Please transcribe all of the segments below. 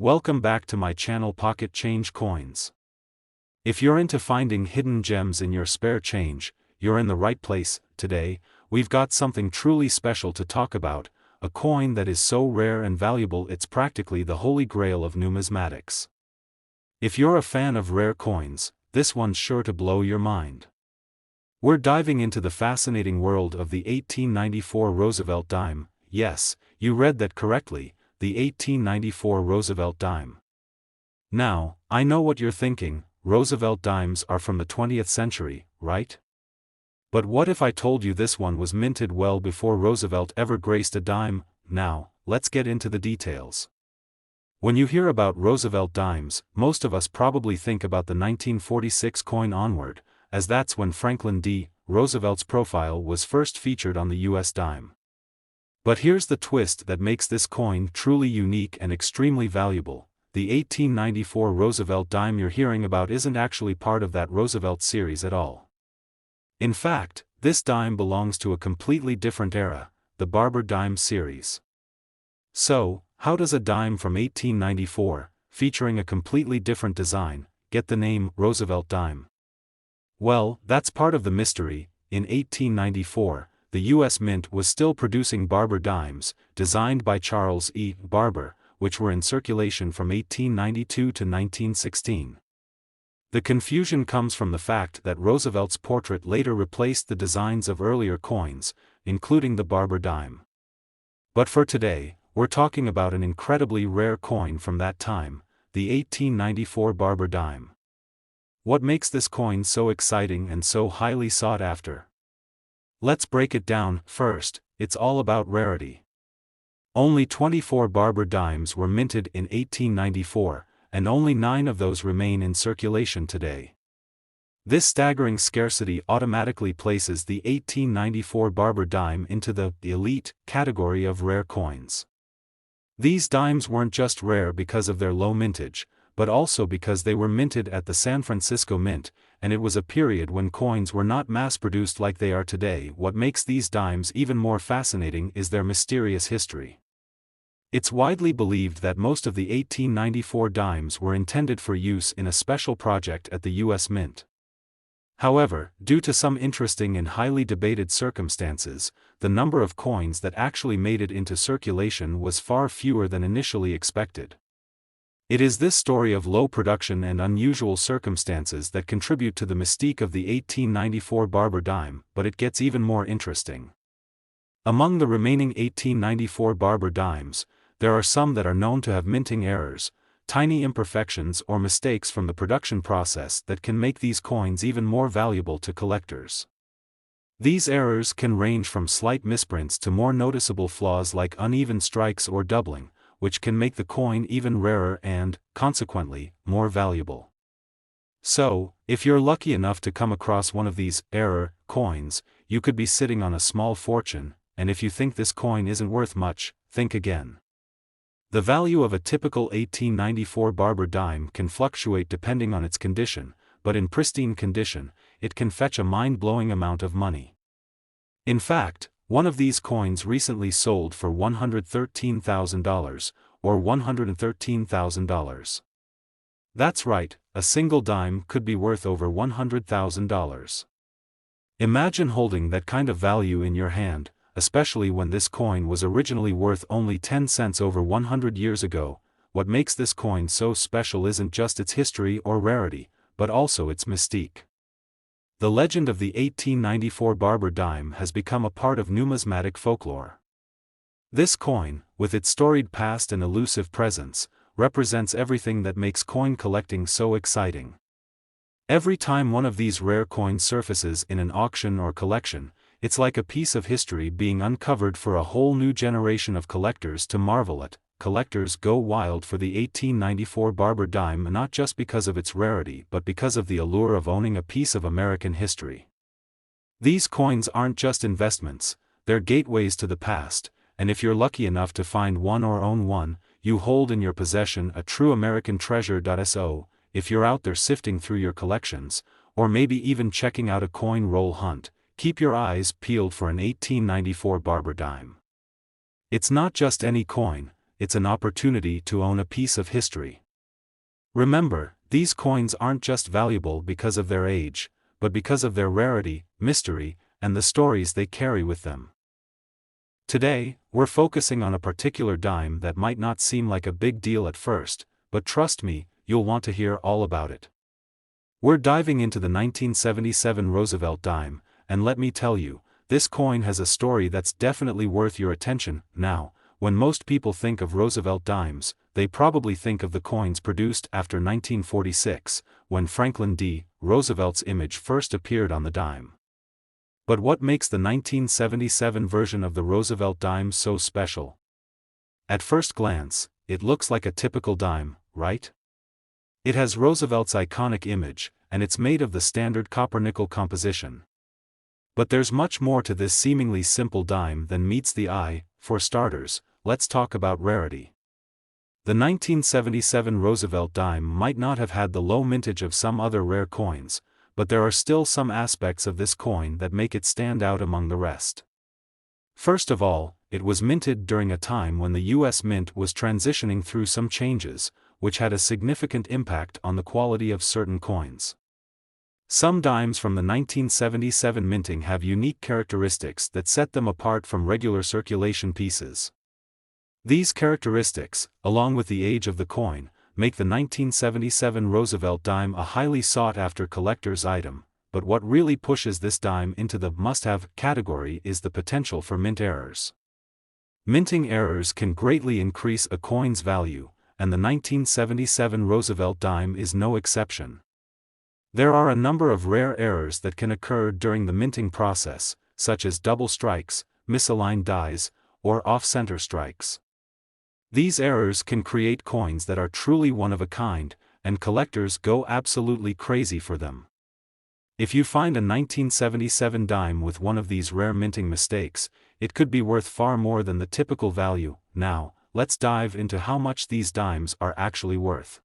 Welcome back to my channel Pocket Change Coins. If you're into finding hidden gems in your spare change, you're in the right place. Today, we've got something truly special to talk about, a coin that is so rare and valuable it's practically the holy grail of numismatics. If you're a fan of rare coins, this one's sure to blow your mind. We're diving into the fascinating world of the 1894 Roosevelt Dime. Yes, you read that correctly, the 1894 Roosevelt Dime. Now, I know what you're thinking, Roosevelt dimes are from the 20th century, right? But what if I told you this one was minted well before Roosevelt ever graced a dime? Now, let's get into the details. When you hear about Roosevelt dimes, most of us probably think about the 1946 coin onward, as that's when Franklin D. Roosevelt's profile was first featured on the U.S. dime. But here's the twist that makes this coin truly unique and extremely valuable. The 1894 Roosevelt dime you're hearing about isn't actually part of that Roosevelt series at all. In fact, this dime belongs to a completely different era, the Barber Dime series. So, how does a dime from 1894, featuring a completely different design, get the name Roosevelt Dime? Well, that's part of the mystery. In 1894, the U.S. Mint was still producing Barber Dimes, designed by Charles E. Barber, which were in circulation from 1892 to 1916. The confusion comes from the fact that Roosevelt's portrait later replaced the designs of earlier coins, including the Barber Dime. But for today, we're talking about an incredibly rare coin from that time, the 1894 Barber Dime. What makes this coin so exciting and so highly sought after? Let's break it down. First, it's all about rarity. Only 24 Barber Dimes were minted in 1894, and only 9 of those remain in circulation today. This staggering scarcity automatically places the 1894 Barber Dime into the elite category of rare coins. These dimes weren't just rare because of their low mintage, but also because they were minted at the San Francisco Mint, and it was a period when coins were not mass-produced like they are today. What makes these dimes even more fascinating is their mysterious history. It's widely believed that most of the 1894 dimes were intended for use in a special project at the U.S. Mint. However, due to some interesting and highly debated circumstances, the number of coins that actually made it into circulation was far fewer than initially expected. It is this story of low production and unusual circumstances that contribute to the mystique of the 1894 Barber Dime, but it gets even more interesting. Among the remaining 1894 Barber Dimes, there are some that are known to have minting errors, tiny imperfections or mistakes from the production process that can make these coins even more valuable to collectors. These errors can range from slight misprints to more noticeable flaws like uneven strikes or doubling, which can make the coin even rarer and, consequently, more valuable. So, if you're lucky enough to come across one of these error coins, you could be sitting on a small fortune, and if you think this coin isn't worth much, think again. The value of a typical 1894 Barber Dime can fluctuate depending on its condition, but in pristine condition, it can fetch a mind-blowing amount of money. In fact, one of these coins recently sold for $113,000, or $113,000. That's right, a single dime could be worth over $100,000. Imagine holding that kind of value in your hand, especially when this coin was originally worth only 10 cents over 100 years ago. What makes this coin so special isn't just its history or rarity, but also its mystique. The legend of the 1894 Barber Dime has become a part of numismatic folklore. This coin, with its storied past and elusive presence, represents everything that makes coin collecting so exciting. Every time one of these rare coins surfaces in an auction or collection, it's like a piece of history being uncovered for a whole new generation of collectors to marvel at. Collectors go wild for the 1894 Barber Dime not just because of its rarity but because of the allure of owning a piece of American history. These coins aren't just investments, they're gateways to the past, and if you're lucky enough to find one or own one, you hold in your possession a true American treasure. So, if you're out there sifting through your collections, or maybe even checking out a coin roll hunt, keep your eyes peeled for an 1894 Barber Dime. It's not just any coin. it's an opportunity to own a piece of history. Remember, these coins aren't just valuable because of their age, but because of their rarity, mystery, and the stories they carry with them. Today, we're focusing on a particular dime that might not seem like a big deal at first, but trust me, you'll want to hear all about it. We're diving into the 1977 Roosevelt Dime, and let me tell you, this coin has a story that's definitely worth your attention. Now, when most people think of Roosevelt dimes, they probably think of the coins produced after 1946, when Franklin D. Roosevelt's image first appeared on the dime. But what makes the 1977 version of the Roosevelt dime so special? At first glance, it looks like a typical dime, right? It has Roosevelt's iconic image, and it's made of the standard copper-nickel composition. But there's much more to this seemingly simple dime than meets the eye. For starters, let's talk about rarity. The 1977 Roosevelt dime might not have had the low mintage of some other rare coins, but there are still some aspects of this coin that make it stand out among the rest. First of all, it was minted during a time when the U.S. Mint was transitioning through some changes, which had a significant impact on the quality of certain coins. Some dimes from the 1977 minting have unique characteristics that set them apart from regular circulation pieces. These characteristics, along with the age of the coin, make the 1977 Roosevelt dime a highly sought-after collector's item, but what really pushes this dime into the must-have category is the potential for mint errors. Minting errors can greatly increase a coin's value, and the 1977 Roosevelt dime is no exception. There are a number of rare errors that can occur during the minting process, such as double strikes, misaligned dies, or off-center strikes. These errors can create coins that are truly one of a kind, and collectors go absolutely crazy for them. If you find a 1977 dime with one of these rare minting mistakes, it could be worth far more than the typical value. Now, let's dive into how much these dimes are actually worth.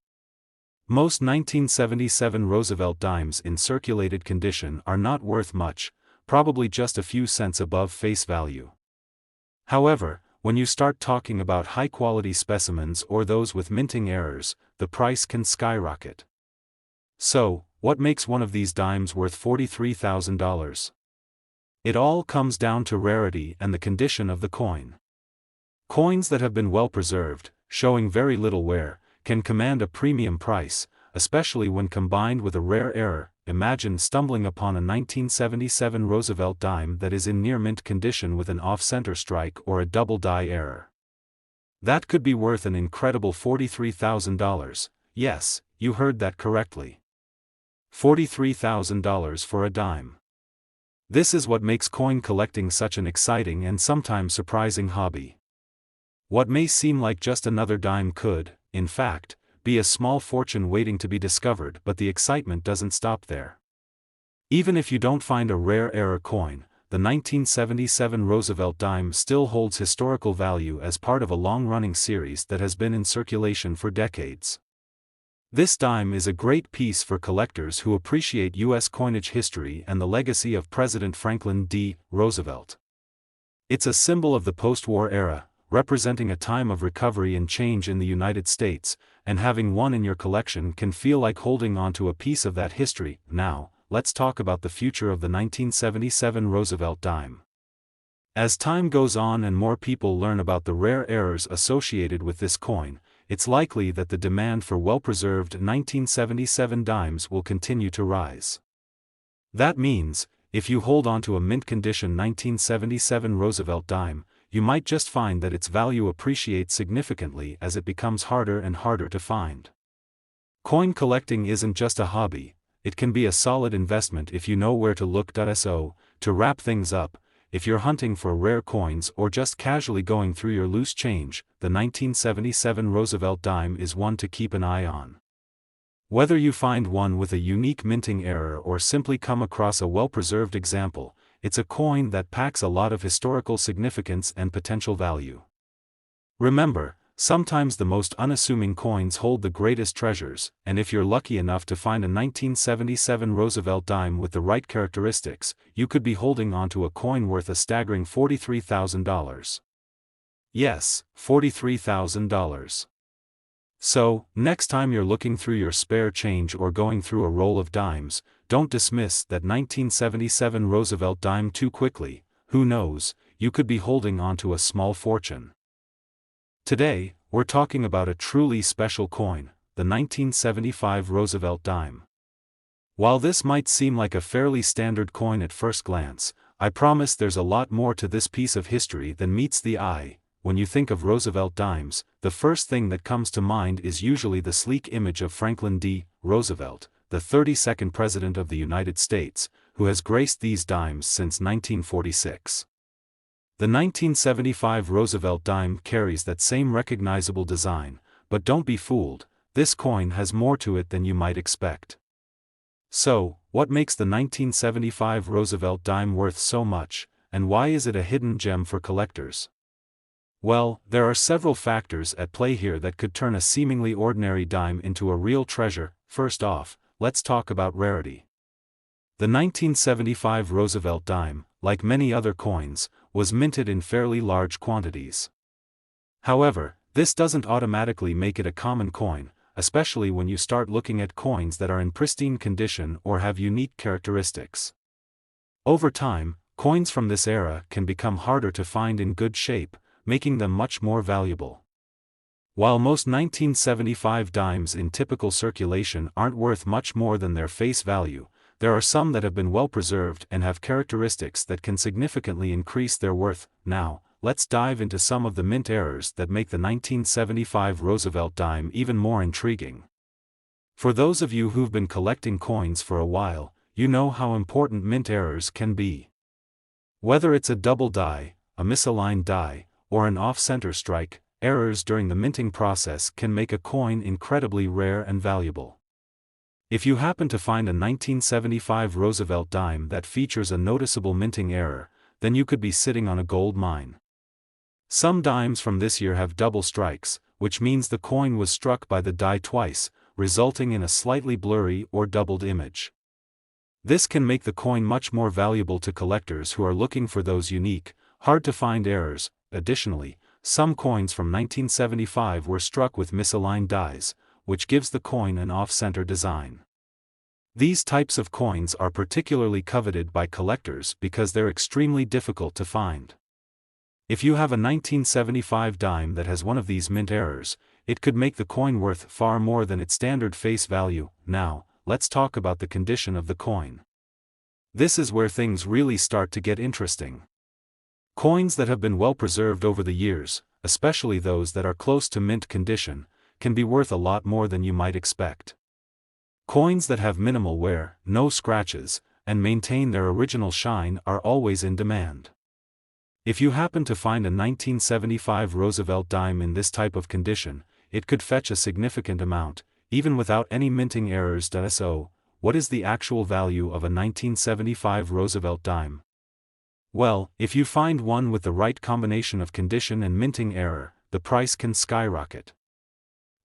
Most 1977 Roosevelt dimes in circulated condition are not worth much, probably just a few cents above face value. However, when you start talking about high-quality specimens or those with minting errors, the price can skyrocket. So, what makes one of these dimes worth $43,000? It all comes down to rarity and the condition of the coin. Coins that have been well preserved, showing very little wear, can command a premium price, especially when combined with a rare error. Imagine stumbling upon a 1977 Roosevelt dime that is in near-mint condition with an off-center strike or a double die error. That could be worth an incredible $43,000, yes, you heard that correctly. $43,000 for a dime. This is what makes coin collecting such an exciting and sometimes surprising hobby. What may seem like just another dime could, in fact, be a small fortune waiting to be discovered, but the excitement doesn't stop there. Even if you don't find a rare error coin, the 1977 Roosevelt dime still holds historical value as part of a long-running series that has been in circulation for decades. This dime is a great piece for collectors who appreciate U.S. coinage history and the legacy of President Franklin D. Roosevelt. It's a symbol of the post-war era, representing a time of recovery and change in the United States, and having one in your collection can feel like holding on to a piece of that history. Now, let's talk about the future of the 1977 Roosevelt dime. As time goes on and more people learn about the rare errors associated with this coin, it's likely that the demand for well-preserved 1977 dimes will continue to rise. That means, if you hold on to a mint-condition 1977 Roosevelt dime, you might just find that its value appreciates significantly as it becomes harder and harder to find. Coin collecting isn't just a hobby, it can be a solid investment if you know where to look. So, to wrap things up, if you're hunting for rare coins or just casually going through your loose change, the 1977 Roosevelt dime is one to keep an eye on. Whether you find one with a unique minting error or simply come across a well-preserved example, it's a coin that packs a lot of historical significance and potential value. Remember, sometimes the most unassuming coins hold the greatest treasures, and if you're lucky enough to find a 1977 Roosevelt dime with the right characteristics, you could be holding onto a coin worth a staggering $43,000. Yes, $43,000. So, next time you're looking through your spare change or going through a roll of dimes, don't dismiss that 1977 Roosevelt dime too quickly. Who knows, you could be holding onto a small fortune. Today, we're talking about a truly special coin, the 1975 Roosevelt dime. While this might seem like a fairly standard coin at first glance, I promise there's a lot more to this piece of history than meets the eye. When you think of Roosevelt dimes, the first thing that comes to mind is usually the sleek image of Franklin D. Roosevelt, the 32nd President of the United States, who has graced these dimes since 1946. The 1975 Roosevelt dime carries that same recognizable design, but don't be fooled, this coin has more to it than you might expect. So, what makes the 1975 Roosevelt dime worth so much, and why is it a hidden gem for collectors? Well, there are several factors at play here that could turn a seemingly ordinary dime into a real treasure. First off, let's talk about rarity. The 1975 Roosevelt dime, like many other coins, was minted in fairly large quantities. However, this doesn't automatically make it a common coin, especially when you start looking at coins that are in pristine condition or have unique characteristics. Over time, coins from this era can become harder to find in good shape, making them much more valuable. While most 1975 dimes in typical circulation aren't worth much more than their face value, there are some that have been well preserved and have characteristics that can significantly increase their worth. Now, let's dive into some of the mint errors that make the 1975 Roosevelt dime even more intriguing. For those of you who've been collecting coins for a while, you know how important mint errors can be. Whether it's a double die, a misaligned die, or an off-center strike, errors during the minting process can make a coin incredibly rare and valuable. If you happen to find a 1975 Roosevelt dime that features a noticeable minting error, then you could be sitting on a gold mine. Some dimes from this year have double strikes, which means the coin was struck by the die twice, resulting in a slightly blurry or doubled image. This can make the coin much more valuable to collectors who are looking for those unique, hard-to-find errors. Additionally, some coins from 1975 were struck with misaligned dies, which gives the coin an off-center design. These types of coins are particularly coveted by collectors because they're extremely difficult to find. If you have a 1975 dime that has one of these mint errors, it could make the coin worth far more than its standard face value. Now, let's talk about the condition of the coin. This is where things really start to get interesting. Coins that have been well preserved over the years, especially those that are close to mint condition, can be worth a lot more than you might expect. Coins that have minimal wear, no scratches, and maintain their original shine are always in demand. If you happen to find a 1975 Roosevelt dime in this type of condition, it could fetch a significant amount, even without any minting errors. So, what is the actual value of a 1975 Roosevelt dime? Well, if you find one with the right combination of condition and minting error, the price can skyrocket.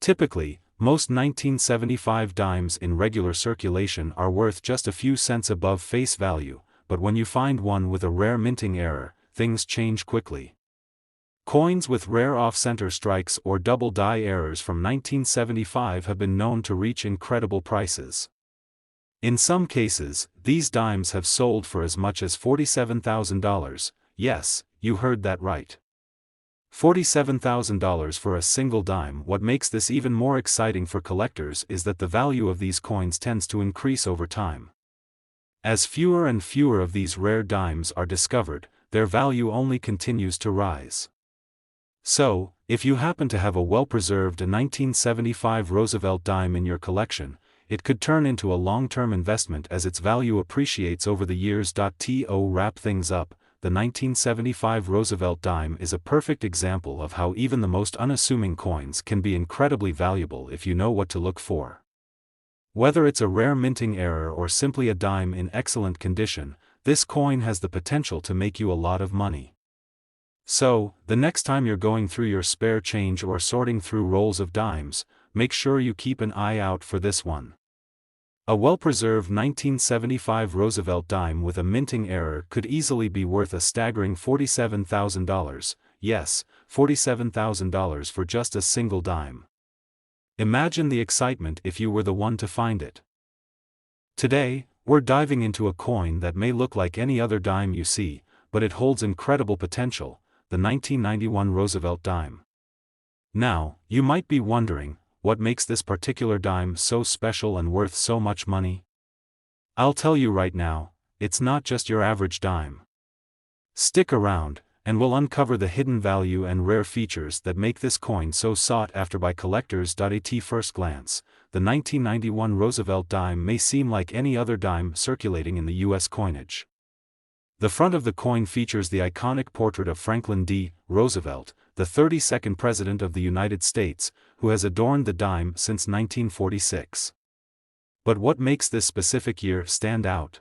Typically, most 1975 dimes in regular circulation are worth just a few cents above face value, but when you find one with a rare minting error, things change quickly. Coins with rare off-center strikes or double die errors from 1975 have been known to reach incredible prices. In some cases, these dimes have sold for as much as $47,000, yes, you heard that right. $47,000 for a single dime. What makes this even more exciting for collectors is that the value of these coins tends to increase over time. As fewer and fewer of these rare dimes are discovered, their value only continues to rise. So, if you happen to have a well-preserved 1975 Roosevelt dime in your collection, it could turn into a long-term investment as its value appreciates over the years. To wrap things up, the 1975 Roosevelt dime is a perfect example of how even the most unassuming coins can be incredibly valuable if you know what to look for. Whether it's a rare minting error or simply a dime in excellent condition, this coin has the potential to make you a lot of money. So, the next time you're going through your spare change or sorting through rolls of dimes, make sure you keep an eye out for this one. A well-preserved 1975 Roosevelt dime with a minting error could easily be worth a staggering $47,000. yes, $47,000 for just a single dime. Imagine the excitement if you were the one to find it. Today, we're diving into a coin that may look like any other dime you see, but it holds incredible potential, the 1991 Roosevelt Dime. Now, you might be wondering, what makes this particular dime so special and worth so much money? I'll tell you right now, it's not just your average dime. Stick around, and we'll uncover the hidden value and rare features that make this coin so sought after by collectors. At first glance, the 1991 Roosevelt Dime may seem like any other dime circulating in the U.S. coinage. The front of the coin features the iconic portrait of Franklin D. Roosevelt, the 32nd President of the United States, who has adorned the dime since 1946. But what makes this specific year stand out?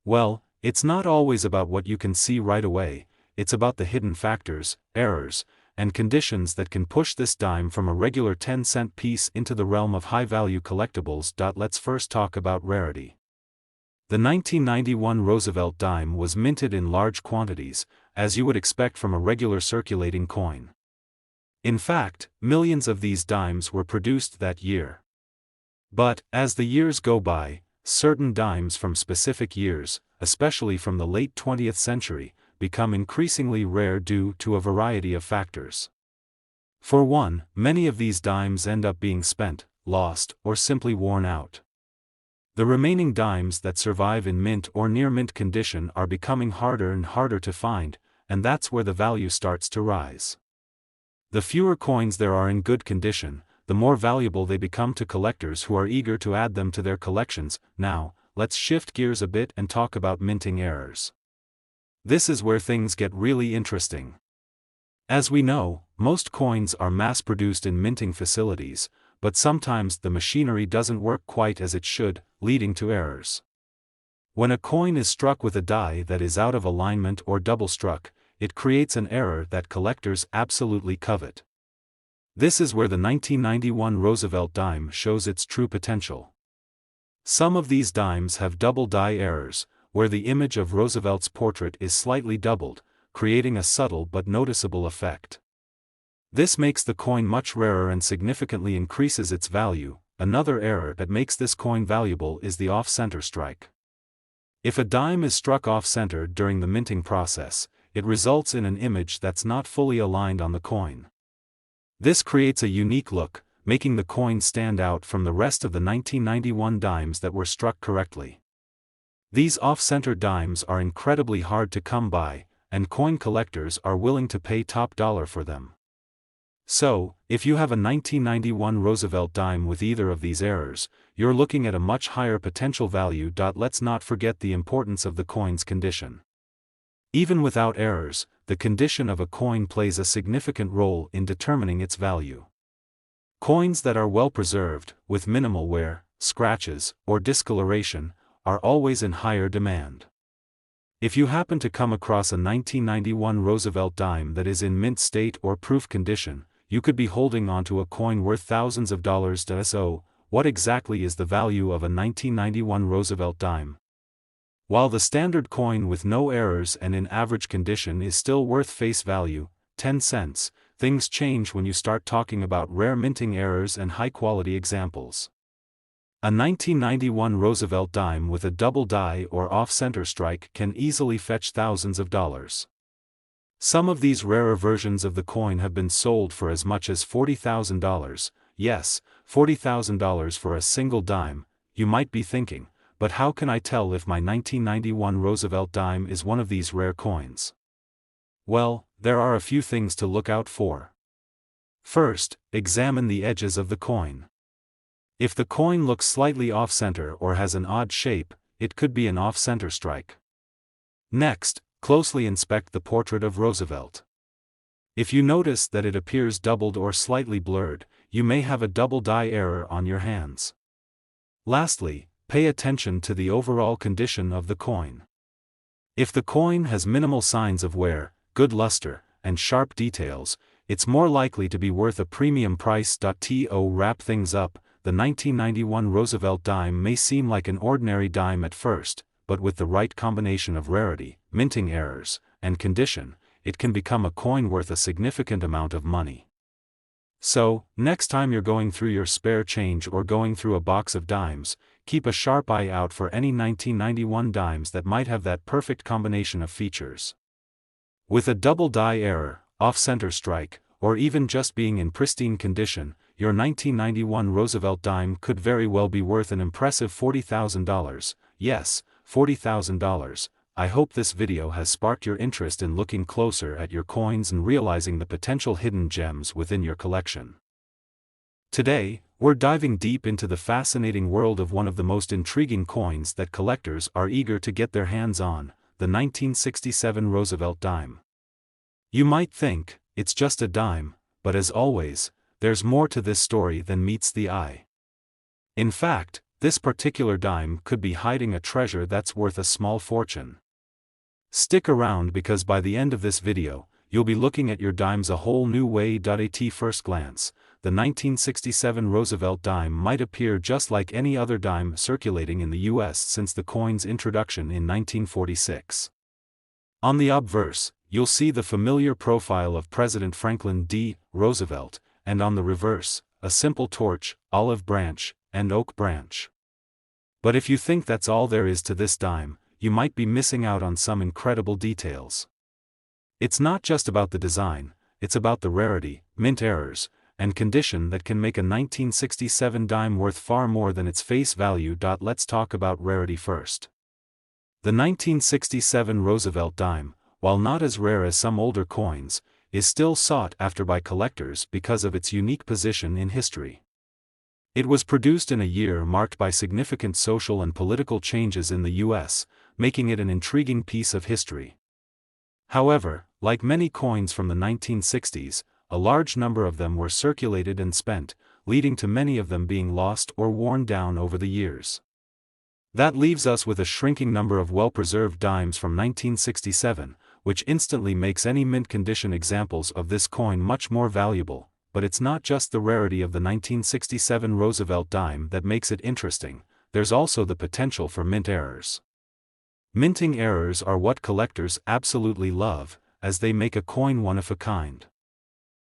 Well, it's not always about what you can see right away, it's about the hidden factors, errors, and conditions that can push this dime from a regular 10-cent piece into the realm of high-value collectibles. Let's first talk about rarity. The 1991 Roosevelt Dime was minted in large quantities, as you would expect from a regular circulating coin. In fact, millions of these dimes were produced that year. But, as the years go by, certain dimes from specific years, especially from the late 20th century, become increasingly rare due to a variety of factors. For one, many of these dimes end up being spent, lost, or simply worn out. The remaining dimes that survive in mint or near-mint condition are becoming harder and harder to find, and that's where the value starts to rise. The fewer coins there are in good condition, the more valuable they become to collectors who are eager to add them to their collections. Now, let's shift gears a bit and talk about minting errors. This is where things get really interesting. As we know, most coins are mass-produced in minting facilities, but sometimes the machinery doesn't work quite as it should, leading to errors. When a coin is struck with a die that is out of alignment or double-struck, it creates an error that collectors absolutely covet. This is where the 1991 Roosevelt Dime shows its true potential. Some of these dimes have double die errors, where the image of Roosevelt's portrait is slightly doubled, creating a subtle but noticeable effect. This makes the coin much rarer and significantly increases its value. Another error that makes this coin valuable is the off-center strike. If a dime is struck off-center during the minting process, it results in an image that's not fully aligned on the coin. This creates a unique look, making the coin stand out from the rest of the 1991 dimes that were struck correctly. These off-center dimes are incredibly hard to come by, and coin collectors are willing to pay top dollar for them. So, if you have a 1991 Roosevelt dime with either of these errors, you're looking at a much higher potential value. Let's not forget the importance of the coin's condition. Even without errors, the condition of a coin plays a significant role in determining its value. Coins that are well preserved, with minimal wear, scratches, or discoloration, are always in higher demand. If you happen to come across a 1991 Roosevelt dime that is in mint state or proof condition, you could be holding onto a coin worth thousands of dollars. So, what exactly is the value of a 1991 Roosevelt dime? While the standard coin with no errors and in average condition is still worth face value, 10 cents, things change when you start talking about rare minting errors and high-quality examples. A 1991 Roosevelt dime with a double die or off-center strike can easily fetch thousands of dollars. Some of these rarer versions of the coin have been sold for as much as $40,000, yes, $40,000 for a single dime. You might be thinking, but how can I tell if my 1991 Roosevelt dime is one of these rare coins? Well, there are a few things to look out for. First, examine the edges of the coin. If the coin looks slightly off-center or has an odd shape, it could be an off-center strike. Next, closely inspect the portrait of Roosevelt. If you notice that it appears doubled or slightly blurred, you may have a double die error on your hands. Lastly, pay attention to the overall condition of the coin. If the coin has minimal signs of wear, good luster, and sharp details, it's more likely to be worth a premium price. To wrap things up, the 1991 Roosevelt dime may seem like an ordinary dime at first, but with the right combination of rarity, minting errors, and condition, it can become a coin worth a significant amount of money. So, next time you're going through your spare change or going through a box of dimes, keep a sharp eye out for any 1991 dimes that might have that perfect combination of features. With a double die error, off-center strike, or even just being in pristine condition, your 1991 Roosevelt Dime could very well be worth an impressive $40,000, yes, $40,000. I hope this video has sparked your interest in looking closer at your coins and realizing the potential hidden gems within your collection. Today, we're diving deep into the fascinating world of one of the most intriguing coins that collectors are eager to get their hands on, the 1967 Roosevelt Dime. You might think, it's just a dime, but as always, there's more to this story than meets the eye. In fact, this particular dime could be hiding a treasure that's worth a small fortune. Stick around because by the end of this video, you'll be looking at your dimes a whole new way. At first glance, the 1967 Roosevelt Dime might appear just like any other dime circulating in the US since the coin's introduction in 1946. On the obverse, you'll see the familiar profile of President Franklin D. Roosevelt, and on the reverse, a simple torch, olive branch, and oak branch. But if you think that's all there is to this dime, you might be missing out on some incredible details. It's not just about the design, it's about the rarity, mint errors, and condition that can make a 1967 dime worth far more than its face value. Let's talk about rarity first. The 1967 Roosevelt Dime, while not as rare as some older coins, is still sought after by collectors because of its unique position in history. It was produced in a year marked by significant social and political changes in the US, making it an intriguing piece of history. However, like many coins from the 1960s, a large number of them were circulated and spent, leading to many of them being lost or worn down over the years. That leaves us with a shrinking number of well-preserved dimes from 1967, which instantly makes any mint condition examples of this coin much more valuable. But it's not just the rarity of the 1967 Roosevelt Dime that makes it interesting, there's also the potential for mint errors. Minting errors are what collectors absolutely love, as they make a coin one of a kind.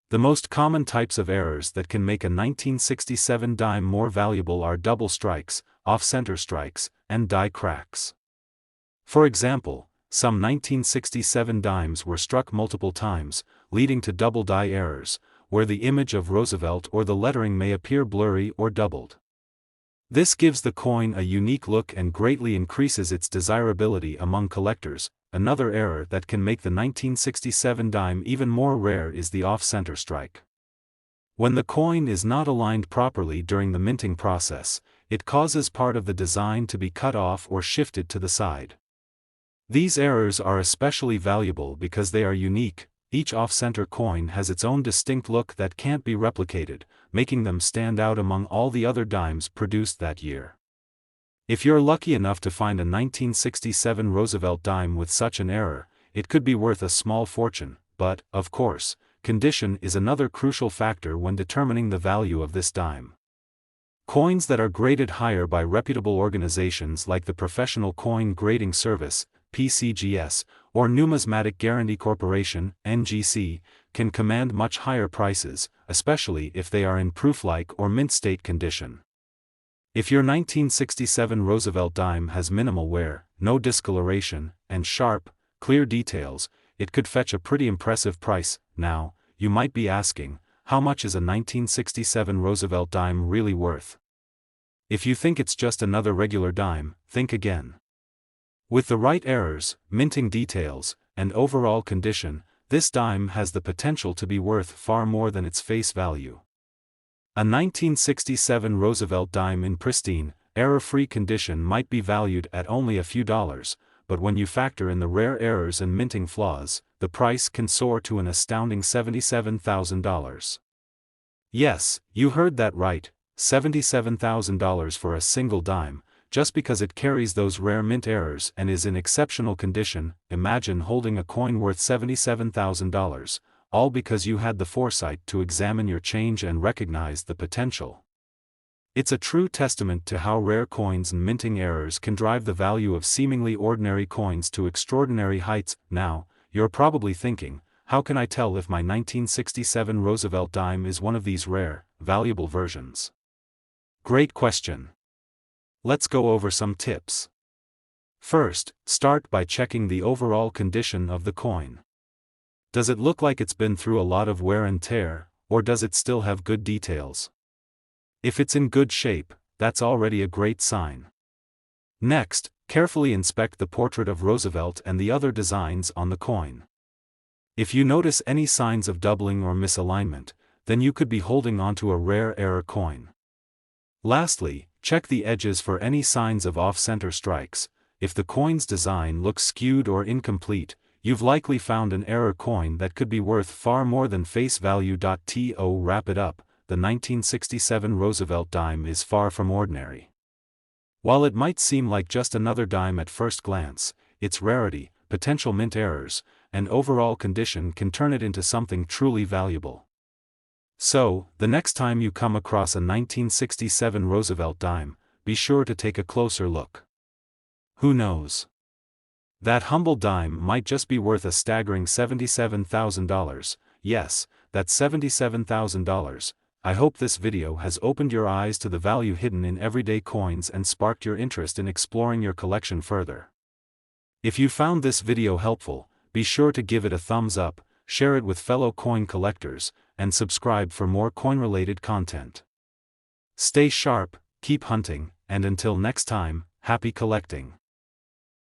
The most common types of errors that can make a 1967 dime more valuable are double strikes, off-center strikes, and die cracks. For example, some 1967 dimes were struck multiple times, leading to double die errors, where the image of Roosevelt or the lettering may appear blurry or doubled. This gives the coin a unique look and greatly increases its desirability among collectors. Another error that can make the 1967 dime even more rare is the off-center strike. When the coin is not aligned properly during the minting process, it causes part of the design to be cut off or shifted to the side. These errors are especially valuable because they are unique. Each off-center coin has its own distinct look that can't be replicated, making them stand out among all the other dimes produced that year. If you're lucky enough to find a 1967 Roosevelt dime with such an error, it could be worth a small fortune, but, of course, condition is another crucial factor when determining the value of this dime. Coins that are graded higher by reputable organizations like the Professional Coin Grading Service, PCGS, or Numismatic Guarantee Corporation, NGC, can command much higher prices, especially if they are in proof-like or mint state condition. If your 1967 Roosevelt dime has minimal wear, no discoloration, and sharp, clear details, it could fetch a pretty impressive price. Now, you might be asking, how much is a 1967 Roosevelt dime really worth? If you think it's just another regular dime, think again. With the right errors, minting details, and overall condition, this dime has the potential to be worth far more than its face value. A 1967 Roosevelt dime in pristine, error-free condition might be valued at only a few dollars, but when you factor in the rare errors and minting flaws, the price can soar to an astounding $77,000. Yes, you heard that right, $77,000 for a single dime, just because it carries those rare mint errors and is in exceptional condition. Imagine holding a coin worth $77,000, all because you had the foresight to examine your change and recognize the potential. It's a true testament to how rare coins and minting errors can drive the value of seemingly ordinary coins to extraordinary heights. Now, you're probably thinking, how can I tell if my 1967 Roosevelt Dime is one of these rare, valuable versions? Great question. Let's go over some tips. First, start by checking the overall condition of the coin. Does it look like it's been through a lot of wear and tear, or does it still have good details? If it's in good shape, that's already a great sign. Next, carefully inspect the portrait of Roosevelt and the other designs on the coin. If you notice any signs of doubling or misalignment, then you could be holding onto a rare error coin. Lastly, check the edges for any signs of off-center strikes. If the coin's design looks skewed or incomplete, you've likely found an error coin that could be worth far more than face value. To wrap it up, the 1967 Roosevelt Dime is far from ordinary. While it might seem like just another dime at first glance, its rarity, potential mint errors, and overall condition can turn it into something truly valuable. So, the next time you come across a 1967 Roosevelt Dime, be sure to take a closer look. Who knows? That humble dime might just be worth a staggering $77,000. Yes, that's $77,000. I hope this video has opened your eyes to the value hidden in everyday coins and sparked your interest in exploring your collection further. If you found this video helpful, be sure to give it a thumbs up, share it with fellow coin collectors, and subscribe for more coin-related content. Stay sharp, keep hunting, and until next time, happy collecting.